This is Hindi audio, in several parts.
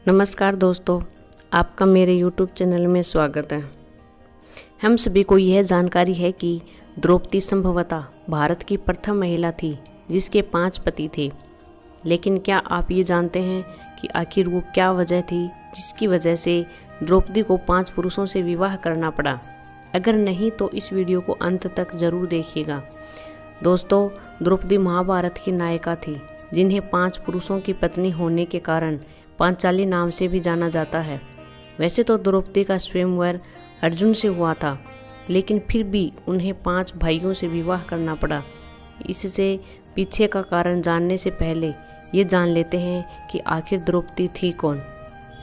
नमस्कार दोस्तों, आपका मेरे YouTube चैनल में स्वागत है। हम सभी को यह जानकारी है कि द्रौपदी संभवतः भारत की प्रथम महिला थी जिसके 5 पति थे। लेकिन क्या आप ये जानते हैं कि आखिर वो क्या वजह थी जिसकी वजह से द्रौपदी को 5 पुरुषों से विवाह करना पड़ा? अगर नहीं तो इस वीडियो को अंत तक जरूर देखिएगा। दोस्तों, द्रौपदी महाभारत की नायिका थी जिन्हें 5 पुरुषों की पत्नी होने के कारण पांचाली नाम से भी जाना जाता है। वैसे तो द्रौपदी का स्वयंवर अर्जुन से हुआ था, लेकिन फिर भी उन्हें 5 भाइयों से विवाह करना पड़ा। इससे पीछे का कारण जानने से पहले ये जान लेते हैं कि आखिर द्रौपदी थी कौन।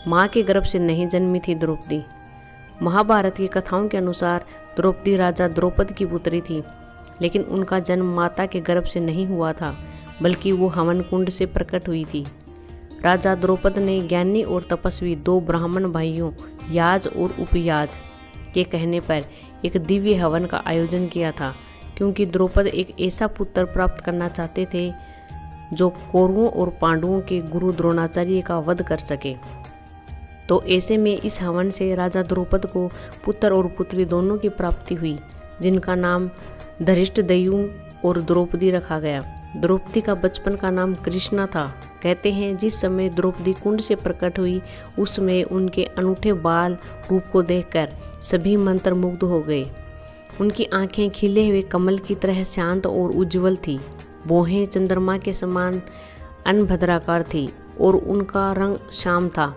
माँ के गर्भ से नहीं जन्मी थी द्रौपदी। महाभारत की कथाओं के अनुसार द्रौपदी राजा द्रौपद की पुत्री थी, लेकिन उनका जन्म माता के गर्भ से नहीं हुआ था, बल्कि वो हवन कुंड से प्रकट हुई थी। राजा द्रौपद ने ज्ञानी और तपस्वी 2 ब्राह्मण भाइयों याज और उपयाज के कहने पर एक दिव्य हवन का आयोजन किया था, क्योंकि द्रौपद एक ऐसा पुत्र प्राप्त करना चाहते थे जो कौरवों और पांडवों के गुरु द्रोणाचार्य का वध कर सके। तो ऐसे में इस हवन से राजा द्रौपद को पुत्र और पुत्री दोनों की प्राप्ति हुई, जिनका नाम धृष्टद्युम्न और द्रौपदी रखा गया। द्रौपदी का बचपन का नाम कृष्णा था। कहते हैं जिस समय द्रौपदी कुंड से प्रकट हुई उस समय उनके अनूठे बाल रूप को देखकर सभी मंत्रमुग्ध हो गए। उनकी आंखें खिले हुए कमल की तरह शांत और उज्जवल थी। भौहें चंद्रमा के समान अनभद्राकार थी और उनका रंग श्याम था।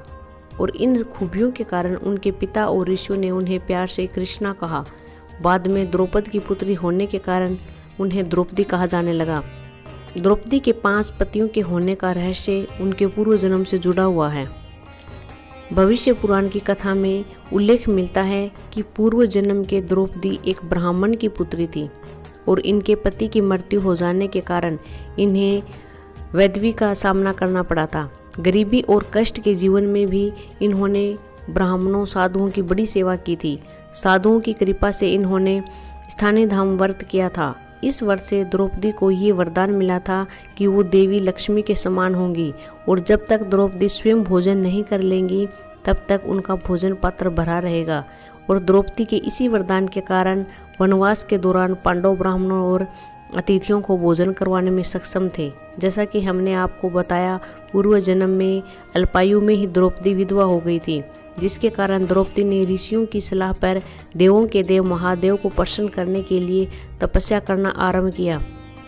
और इन खूबियों के कारण उनके पिता और ऋषियों ने उन्हें प्यार से कृष्णा कहा। बाद में द्रौपद की पुत्री होने के कारण उन्हें द्रौपदी कहा जाने लगा। द्रौपदी के 5 पतियों के होने का रहस्य उनके पूर्व जन्म से जुड़ा हुआ है। भविष्य पुराण की कथा में उल्लेख मिलता है कि पूर्व जन्म के द्रौपदी एक ब्राह्मण की पुत्री थी और इनके पति की मृत्यु हो जाने के कारण इन्हें वैधवी का सामना करना पड़ा था। गरीबी और कष्ट के जीवन में भी इन्होंने ब्राह्मणों साधुओं की बड़ी सेवा की थी। साधुओं की कृपा से इन्होंने स्थानीय धाम व्रत किया था। इस वर्ष से द्रौपदी को ये वरदान मिला था कि वो देवी लक्ष्मी के समान होंगी और जब तक द्रौपदी स्वयं भोजन नहीं कर लेंगी तब तक उनका भोजन पात्र भरा रहेगा। और द्रौपदी के इसी वरदान के कारण वनवास के दौरान पांडव ब्राह्मणों और अतिथियों को भोजन करवाने में सक्षम थे। जैसा कि हमने आपको बताया, पूर्व जन्म में अल्पायु में ही द्रौपदी विधवा हो गई थी, जिसके कारण द्रौपदी ने ऋषियों की सलाह पर देवों के देव महादेव को प्रसन्न करने के लिए तपस्या करना आरंभ किया।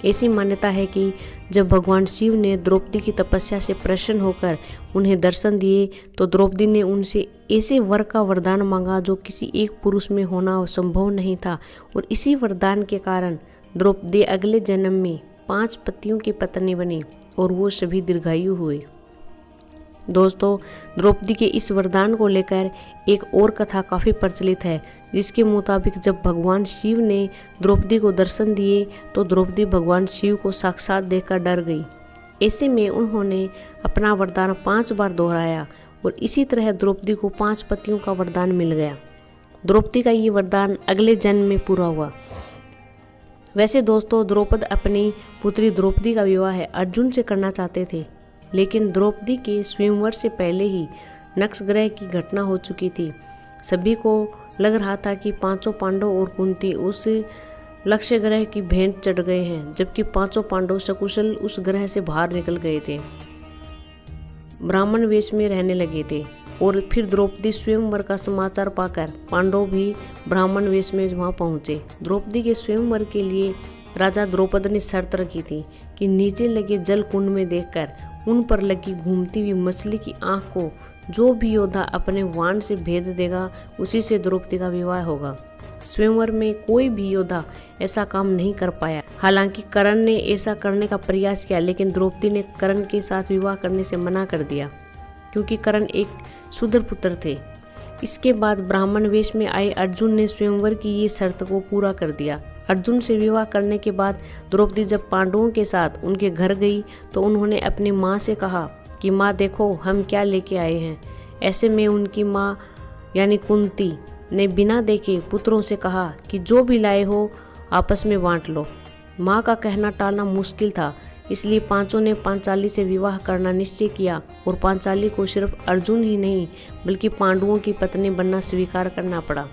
ऐसी मान्यता है कि जब भगवान शिव ने द्रौपदी की तपस्या से प्रसन्न होकर उन्हें दर्शन दिए तो द्रौपदी ने उनसे ऐसे वर का वरदान मांगा जो किसी एक पुरुष में होना संभव नहीं था। और इसी वरदान के कारण द्रौपदी अगले जन्म में 5 पतियों की पत्नी बनी और वो सभी दीर्घायु हुए। दोस्तों, द्रौपदी के इस वरदान को लेकर एक और कथा काफ़ी प्रचलित है, जिसके मुताबिक जब भगवान शिव ने द्रौपदी को दर्शन दिए तो द्रौपदी भगवान शिव को साक्षात देखकर डर गई। ऐसे में उन्होंने अपना वरदान 5 बार दोहराया और इसी तरह द्रौपदी को 5 पतियों का वरदान मिल गया। द्रौपदी का ये वरदान अगले जन्म में पूरा हुआ। वैसे दोस्तों, द्रौपद अपनी पुत्री द्रौपदी का विवाह अर्जुन से करना चाहते थे, लेकिन द्रौपदी के स्वयंवर से पहले ही नक्ष ग्रह की घटना हो चुकी थी। सभी को लग रहा था कि 5 पांडव और कुंती उस लक्ष्य ग्रह की भेंट चढ़ गए हैं, जबकि 5 पांडव सकुशल उस ग्रह से बाहर निकल गए थे, ब्राह्मण वेश में रहने लगे थे। और फिर द्रौपदी स्वयंवर का समाचार पाकर पांडव भी ब्राह्मण वेश में वहाँ पहुँचे। द्रौपदी के स्वयंवर के लिए राजा द्रौपद ने शर्त रखी थी कि नीचे लगे जल कुंड में देखकर उन पर लगी घूमती हुई मछली की आंख को जो भी योद्धा अपने वाण से भेद देगा उसी से द्रौपदी का विवाह होगा। स्वयंवर में कोई भी योद्धा ऐसा काम नहीं कर पाया। हालांकि कर्ण ने ऐसा करने का प्रयास किया, लेकिन द्रौपदी ने कर्ण के साथ विवाह करने से मना कर दिया, क्योंकि कर्ण एक शूद्र पुत्र थे। इसके बाद ब्राह्मण वेश में आए अर्जुन ने स्वयंवर की ये शर्त को पूरा कर दिया। अर्जुन से विवाह करने के बाद द्रौपदी जब पांडवों के साथ उनके घर गई तो उन्होंने अपनी माँ से कहा कि माँ देखो हम क्या लेके आए हैं। ऐसे में उनकी माँ यानी कुंती ने बिना देखे पुत्रों से कहा कि जो भी लाए हो आपस में बांट लो। माँ का कहना टालना मुश्किल था, इसलिए पांचों ने पांचाली से विवाह करना निश्चय किया और पांचाली को सिर्फ अर्जुन ही नहीं बल्कि पांडवों की पत्नी बनना स्वीकार करना पड़ा।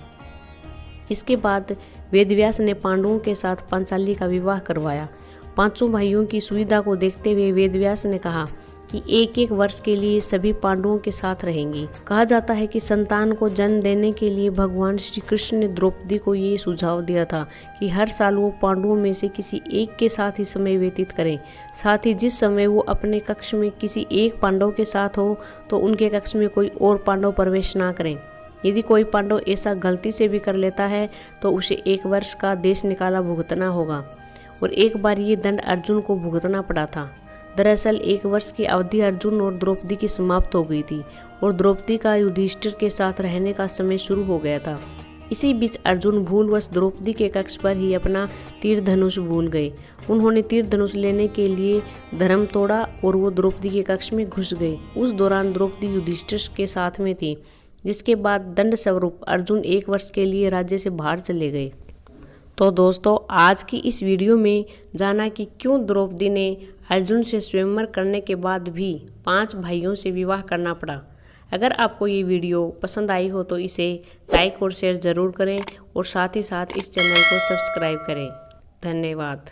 इसके बाद वेदव्यास ने पांडवों के साथ पांचाली का विवाह करवाया। पांचों भाइयों की सुविधा को देखते हुए वेदव्यास ने कहा कि एक एक वर्ष के लिए सभी पांडवों के साथ रहेंगी। कहा जाता है कि संतान को जन्म देने के लिए भगवान श्री कृष्ण ने द्रौपदी को ये सुझाव दिया था कि हर साल वो पांडवों में से किसी एक के साथ ही समय व्यतीत करें। साथ ही जिस समय वो अपने कक्ष में किसी एक पांडव के साथ हो तो उनके कक्ष में कोई और पांडव प्रवेश ना करें। यदि कोई पांडव ऐसा गलती से भी कर लेता है तो उसे 1 वर्ष का देश निकाला भुगतना होगा। और एक बार ये दंड अर्जुन को भुगतना पड़ा था। दरअसल 1 वर्ष की अवधि अर्जुन और द्रौपदी की समाप्त हो गई थी और द्रौपदी का युधिष्ठिर के साथ रहने का समय शुरू हो गया था। इसी बीच अर्जुन भूलवश द्रौपदी के कक्ष पर ही अपना तीर धनुष भूल गए। उन्होंने तीर धनुष लेने के लिए धर्म तोड़ा और वो द्रौपदी के कक्ष में घुस गए। उस दौरान द्रौपदी युधिष्ठिर के साथ में थी, जिसके बाद दंड स्वरूप अर्जुन 1 वर्ष के लिए राज्य से बाहर चले गए। तो दोस्तों, आज की इस वीडियो में जाना कि क्यों द्रौपदी ने अर्जुन से स्वयंवर करने के बाद भी 5 भाइयों से विवाह करना पड़ा। अगर आपको ये वीडियो पसंद आई हो तो इसे लाइक और शेयर ज़रूर करें और साथ ही साथ इस चैनल को सब्सक्राइब करें। धन्यवाद।